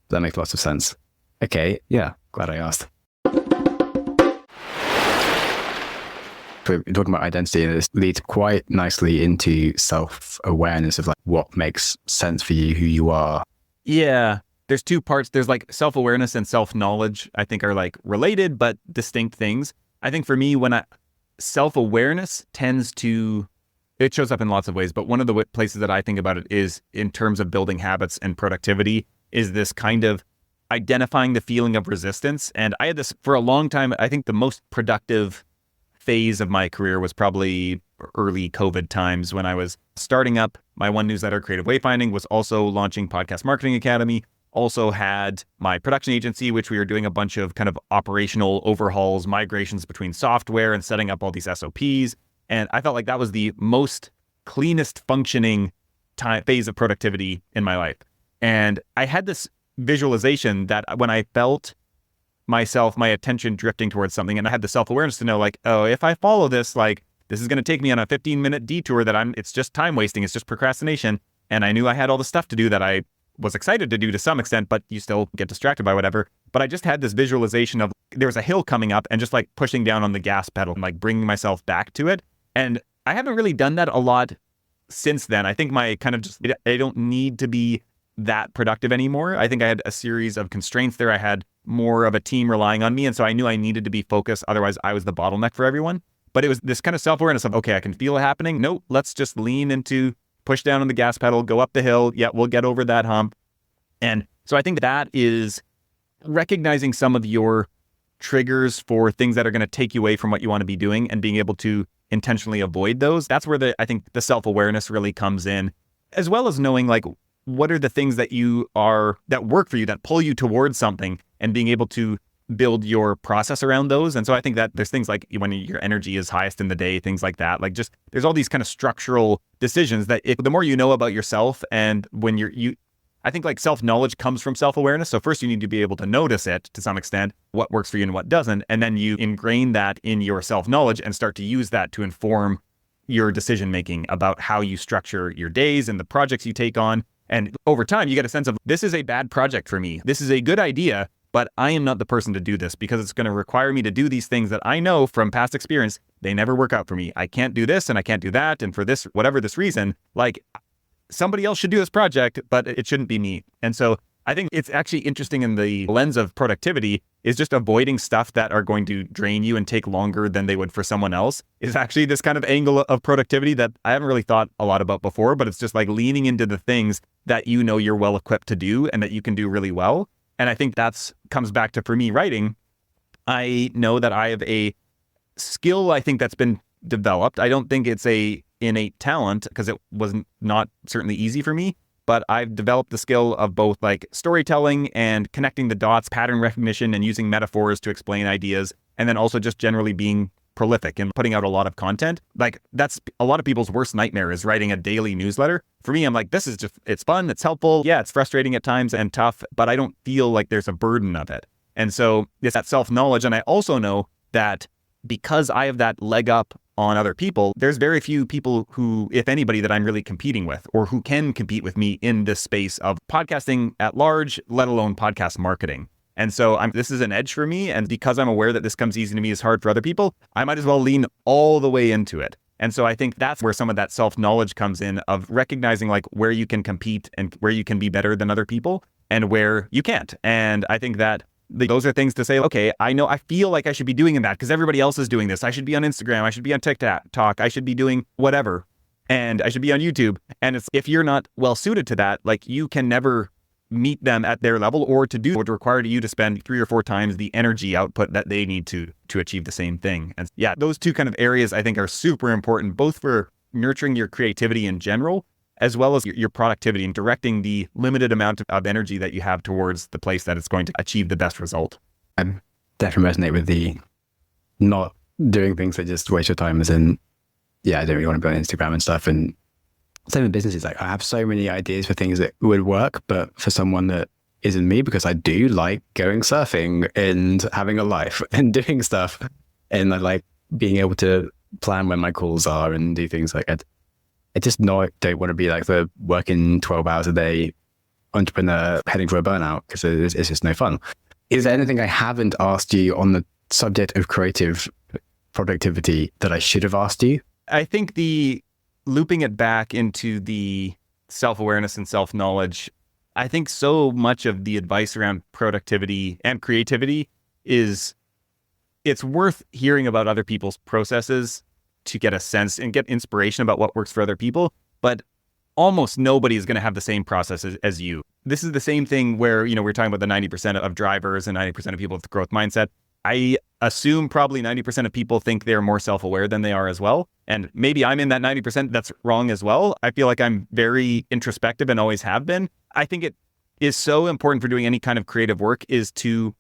That makes lots of sense. Okay, yeah, glad I asked. We're talking about identity, and this leads quite nicely into self-awareness of like what makes sense for you, who you are. Yeah, there's two parts. There's like self-awareness and self-knowledge, I think are like related, but distinct things. I think for me, self-awareness tends to, it shows up in lots of ways, but one of the places that I think about it is in terms of building habits and productivity is this kind of identifying the feeling of resistance. And I had this for a long time. I think the most productive phase of my career was probably early COVID times when I was starting up my one newsletter, Creative Wayfinding, was also launching Podcast Marketing Academy, also had my production agency, which we were doing a bunch of kind of operational overhauls, migrations between software and setting up all these SOPs. And I felt like that was the most cleanest functioning phase of productivity in my life. And I had this visualization that when I felt myself, my attention drifting towards something, and I had the self-awareness to know like, oh, if I follow this, like this is going to take me on a 15-minute detour that it's just time wasting. It's just procrastination. And I knew I had all the stuff to do that I was excited to do to some extent, but you still get distracted by whatever. But I just had this visualization of there was a hill coming up and just like pushing down on the gas pedal and like bringing myself back to it. And I haven't really done that a lot since then. I think my kind of just, I don't need to be that productive anymore. I think I had a series of constraints there. I had more of a team relying on me. And so I knew I needed to be focused. Otherwise, I was the bottleneck for everyone. But it was this kind of self-awareness of, okay, I can feel it happening. Nope, let's just lean into, push down on the gas pedal, go up the hill. Yeah, we'll get over that hump. And so I think that is recognizing some of your triggers for things that are going to take you away from what you want to be doing and being able to intentionally avoid those. That's where I think the self-awareness really comes in, as well as knowing like what are the things that that work for you, that pull you towards something, and being able to build your process around those. And so I think that there's things like when your energy is highest in the day, things like that, like just there's all these kind of structural decisions that the more you know about yourself, and when I think like self-knowledge comes from self-awareness. So first you need to be able to notice it to some extent, what works for you and what doesn't. And then you ingrain that in your self-knowledge and start to use that to inform your decision-making about how you structure your days and the projects you take on. And over time, you get a sense of, this is a bad project for me. This is a good idea, but I am not the person to do this because it's going to require me to do these things that I know from past experience, they never work out for me. I can't do this and I can't do that. And for this, whatever this reason, like somebody else should do this project, but it shouldn't be me. And so I think it's actually interesting in the lens of productivity is just avoiding stuff that are going to drain you and take longer than they would for someone else is actually this kind of angle of productivity that I haven't really thought a lot about before, but it's just like leaning into the things that you know you're well equipped to do and that you can do really well. And I think comes back to, for me, writing. I know that I have a skill, I think, that's been developed. I don't think it's a innate talent because it wasn't not certainly easy for me, but I've developed the skill of both like storytelling and connecting the dots, pattern recognition, and using metaphors to explain ideas. And then also just generally being prolific and putting out a lot of content. Like that's a lot of people's worst nightmare is writing a daily newsletter. For me, I'm like, this is just, it's fun. It's helpful. Yeah, it's frustrating at times and tough, but I don't feel like there's a burden of it. And so it's that self-knowledge. And I also know that because I have that leg up on other people, there's very few people who, if anybody, that I'm really competing with or who can compete with me in this space of podcasting at large, let alone podcast marketing. And so this is an edge for me. And because I'm aware that this comes easy to me is hard for other people, I might as well lean all the way into it. And so I think that's where some of that self-knowledge comes in, of recognizing like where you can compete and where you can be better than other people and where you can't. And I think that those are things to say, okay, I feel like I should be doing that because everybody else is doing this. I should be on Instagram. I should be on TikTok. I should be doing whatever. And I should be on YouTube. And if you're not well suited to that, like you can never meet them at their level, or to do would require you to spend 3 or 4 times the energy output that they need to achieve the same thing. And yeah, those two kind of areas I think are super important, both for nurturing your creativity in general, as well as your productivity and directing the limited amount of energy that you have towards the place that it's going to achieve the best result. I definitely resonate with the not doing things that just waste your time, as in, yeah, I don't really want to be on Instagram and stuff. And same with businesses. Like I have so many ideas for things that would work, but for someone that isn't me, because I do like going surfing and having a life and doing stuff, and I like being able to plan when my calls are and do things like that. I just don't want to be like the working 12 hours a day entrepreneur heading for a burnout, because it's just no fun. Is there anything I haven't asked you on the subject of creative productivity that I should have asked you? I think looping it back into the self-awareness and self-knowledge, I think so much of the advice around productivity and creativity is it's worth hearing about other people's processes to get a sense and get inspiration about what works for other people. But almost nobody is going to have the same process as you. This is the same thing where, we're talking about the 90% of drivers and 90% of people with the growth mindset. I assume probably 90% of people think they're more self-aware than they are as well. And maybe I'm in that 90% that's wrong as well. I feel like I'm very introspective and always have been. I think it is so important for doing any kind of creative work is to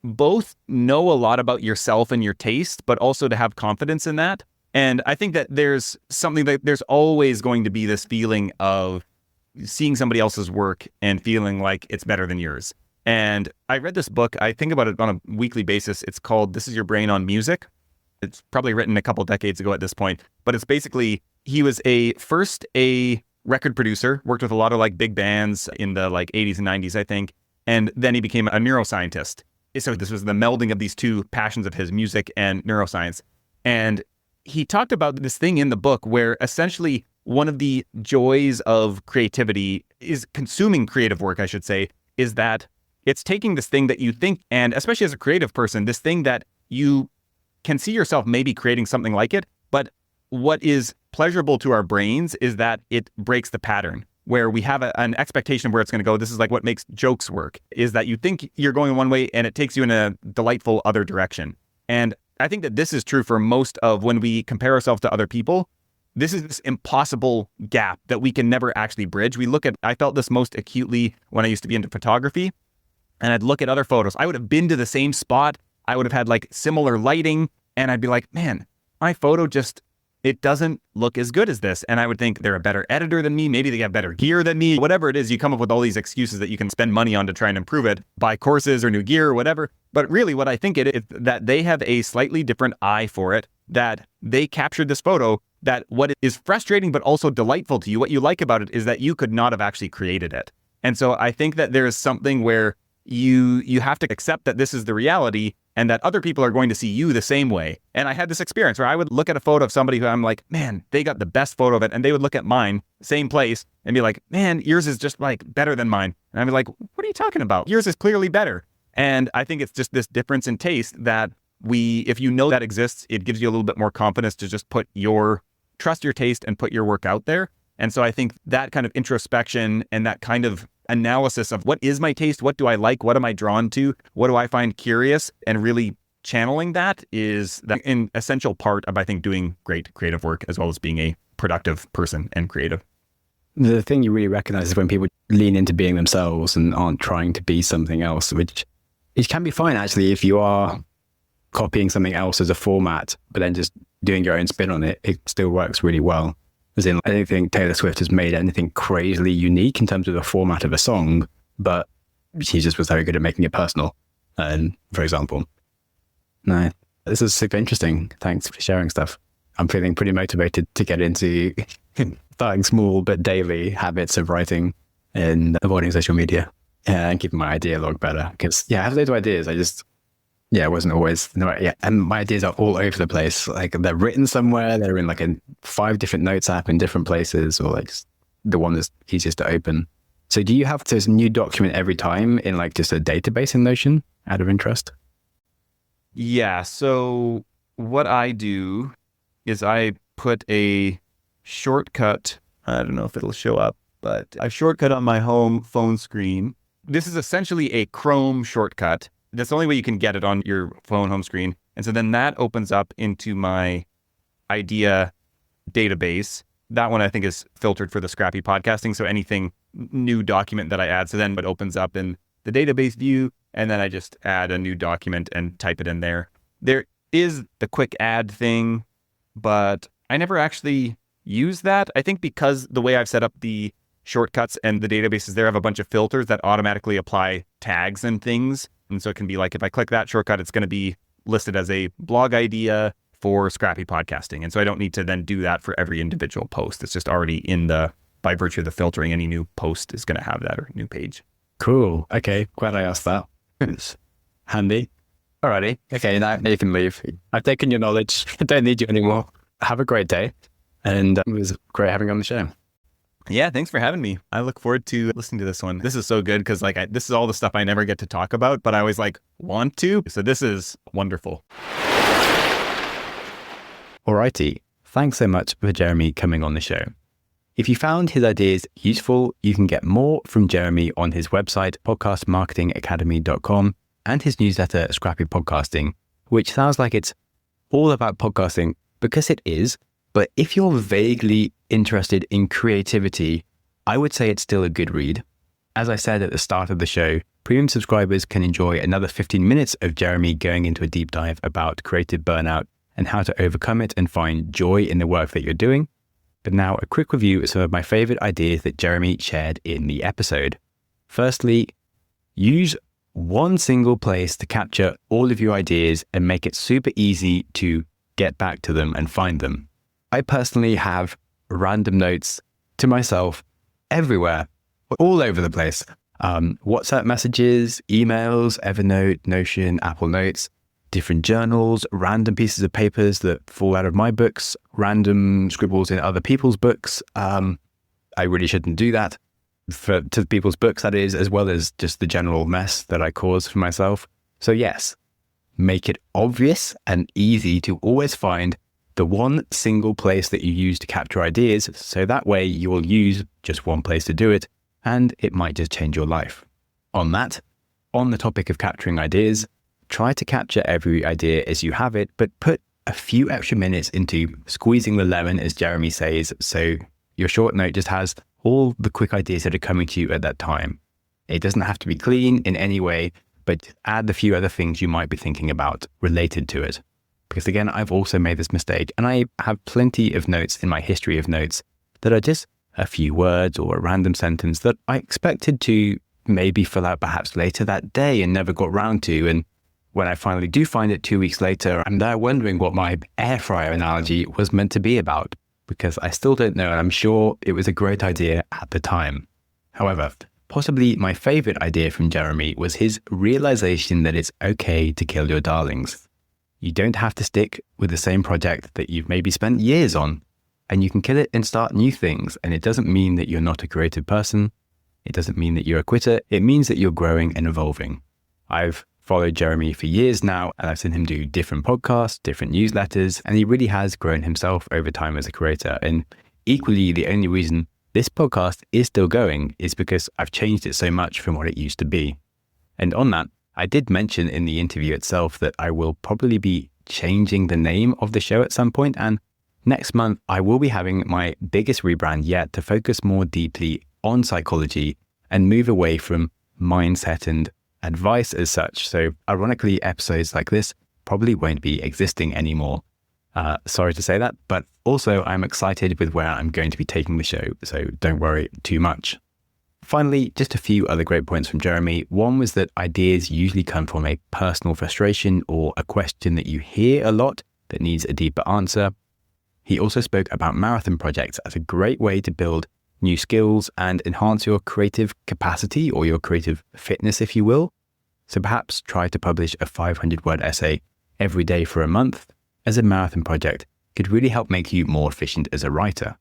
both know a lot about yourself and your taste, but also to have confidence in that. And I think that there's always going to be this feeling of seeing somebody else's work and feeling like it's better than yours. And I read this book, I think about it on a weekly basis. It's called This Is Your Brain on Music. It's probably written a couple decades ago at this point, but it's basically, he was first a record producer, worked with a lot of like big bands in the like 80s and 90s, I think. And then he became a neuroscientist. So this was the melding of these two passions of his, music and neuroscience. And he talked about this thing in the book where essentially one of the joys of creativity is consuming creative work, I should say, is that it's taking this thing that you think, and especially as a creative person, this thing that you can see yourself maybe creating something like it, but what is pleasurable to our brains is that it breaks the pattern where we have an expectation of where it's going to go. This is like what makes jokes work, is that you think you're going one way and it takes you in a delightful other direction. And I think that this is true for most of when we compare ourselves to other people. This is this impossible gap that we can never actually bridge. I felt this most acutely when I used to be into photography, and I'd look at other photos. I would have been to the same spot. I would have had like similar lighting, and I'd be like, man, my photo it doesn't look as good as this. And I would think they're a better editor than me. Maybe they have better gear than me. Whatever it is, you come up with all these excuses that you can spend money on to try and improve it, buy courses or new gear or whatever. But really what I think it is that they have a slightly different eye for it, that they captured this photo, that what is frustrating but also delightful to you, what you like about it is that you could not have actually created it. And so I think that there is something where you have to accept that this is the reality and that other people are going to see you the same way. And I had this experience where I would look at a photo of somebody who I'm like, man, they got the best photo of it. And they would look at mine, same place, and be like, man, yours is just like better than mine. And I'd be like, what are you talking about? Yours is clearly better. And I think it's just this difference in taste that if you know that exists, it gives you a little bit more confidence to just trust your taste and put your work out there. And so I think that kind of introspection and that kind of analysis of what is my taste, what do I like, what am I drawn to, what do I find curious, and really channeling that is an essential part of, I think, doing great creative work as well as being a productive person and creative. The thing you really recognize is when people lean into being themselves and aren't trying to be something else, which it can be fine actually if you are copying something else as a format, but then just doing your own spin on it, it still works really well. As in, I don't think Taylor Swift has made anything crazily unique in terms of the format of a song, but she just was very good at making it personal, for example. No, this is super interesting. Thanks for sharing stuff. I'm feeling pretty motivated to get into starting small but daily habits of writing and avoiding social media and keeping my idea log better. Because, I have loads of ideas. I wasn't always, and my ideas are all over the place. Like they're written somewhere, they're in like 5 different notes app in different places, or like the one that's easiest to open. So do you have this new document every time in like just a database in Notion out of interest? Yeah. So what I do is I put a shortcut. I don't know if it'll show up, but a shortcut on my home phone screen. This is essentially a Chrome shortcut. That's the only way you can get it on your phone home screen. And so then that opens up into my idea database. That one I think is filtered for the Scrappy podcasting. So anything new document that I add, so then it opens up in the database view, and then I just add a new document and type it in there. There is the quick add thing, but I never actually use that. I think because the way I've set up the shortcuts and the databases there have a bunch of filters that automatically apply tags and things. And so it can be like, if I click that shortcut, it's going to be listed as a blog idea for Scrappy podcasting. And so I don't need to then do that for every individual post. It's just already by virtue of the filtering, any new post is going to have that, or new page. Cool. Okay. Glad I asked that. It's handy. Alrighty. Okay. Now you can leave. I've taken your knowledge. I don't need you anymore. Have a great day. And it was great having you on the show. Yeah, thanks for having me. I look forward to listening to this one. This is so good because this is all the stuff I never get to talk about, but I always want to. So this is wonderful. Alrighty. Thanks so much for Jeremy coming on the show. If you found his ideas useful, you can get more from Jeremy on his website, podcastmarketingacademy.com, and his newsletter, Scrappy Podcasting, which sounds like it's all about podcasting because it is. But if you're vaguely interested in creativity, I would say it's still a good read. As I said at the start of the show, premium subscribers can enjoy another 15 minutes of Jeremy going into a deep dive about creative burnout and how to overcome it and find joy in the work that you're doing. But now a quick review of some of my favorite ideas that Jeremy shared in the episode. Firstly, use one single place to capture all of your ideas and make it super easy to get back to them and find them. I personally have random notes to myself everywhere, all over the place. WhatsApp messages, emails, Evernote, Notion, Apple Notes, different journals, random pieces of papers that fall out of my books, random scribbles in other people's books. I really shouldn't do that to people's books, that is, as well as just the general mess that I cause for myself. So yes, make it obvious and easy to always find the one single place that you use to capture ideas, so that way you will use just one place to do it, and it might just change your life. On the topic of capturing ideas, try to capture every idea as you have it, but put a few extra minutes into squeezing the lemon, as Jeremy says, so your short note just has all the quick ideas that are coming to you at that time. It doesn't have to be clean in any way, but add the few other things you might be thinking about related to it. Because again, I've also made this mistake, and I have plenty of notes in my history of notes that are just a few words or a random sentence that I expected to maybe fill out perhaps later that day and never got round to. And when I finally do find it 2 weeks later, I'm there wondering what my air fryer analogy was meant to be about, because I still don't know, and I'm sure it was a great idea at the time. However, possibly my favorite idea from Jeremy was his realization that it's okay to kill your darlings. You don't have to stick with the same project that you've maybe spent years on, and you can kill it and start new things. And it doesn't mean that you're not a creative person. It doesn't mean that you're a quitter. It means that you're growing and evolving. I've followed Jeremy for years now, and I've seen him do different podcasts, different newsletters, and he really has grown himself over time as a creator. And equally, the only reason this podcast is still going is because I've changed it so much from what it used to be. And on that, I did mention in the interview itself that I will probably be changing the name of the show at some point, and next month I will be having my biggest rebrand yet to focus more deeply on psychology and move away from mindset and advice as such. So ironically, episodes like this probably won't be existing anymore. Sorry to say that, but also I'm excited with where I'm going to be taking the show, so don't worry too much. Finally, just a few other great points from Jeremy. One was that ideas usually come from a personal frustration or a question that you hear a lot that needs a deeper answer. He also spoke about marathon projects as a great way to build new skills and enhance your creative capacity or your creative fitness, if you will. So perhaps try to publish a 500-word essay every day for a month as a marathon project could really help make you more efficient as a writer.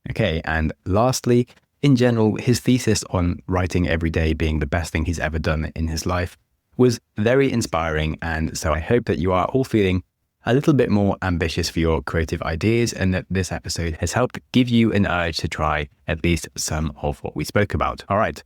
Okay, and lastly, in general, his thesis on writing every day being the best thing he's ever done in his life was very inspiring, and so I hope that you are all feeling a little bit more ambitious for your creative ideas, and that this episode has helped give you an urge to try at least some of what we spoke about. All right,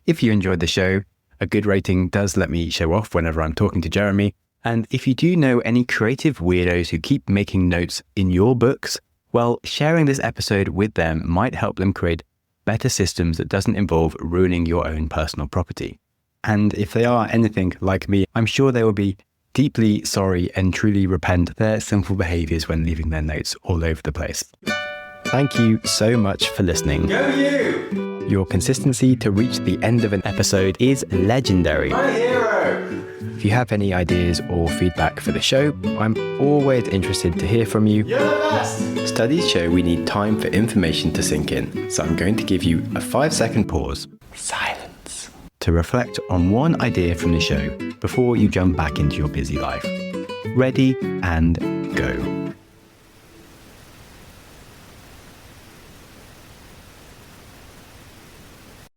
if you enjoyed the show, a good rating does let me show off whenever I'm talking to Jeremy. And if you do know any creative weirdos who keep making notes in your books, well, sharing this episode with them might help them create better systems that doesn't involve ruining your own personal property. And if they are anything like me, I'm sure they will be deeply sorry and truly repent their sinful behaviors when leaving their notes all over the place. Thank you so much for listening. Go you! Your consistency to reach the end of an episode is legendary. My hero! If you have any ideas or feedback for the show, I'm always interested to hear from you. You're the best! Studies show we need time for information to sink in, so I'm going to give you a 5-second pause, silence, to reflect on one idea from the show before you jump back into your busy life. Ready and go.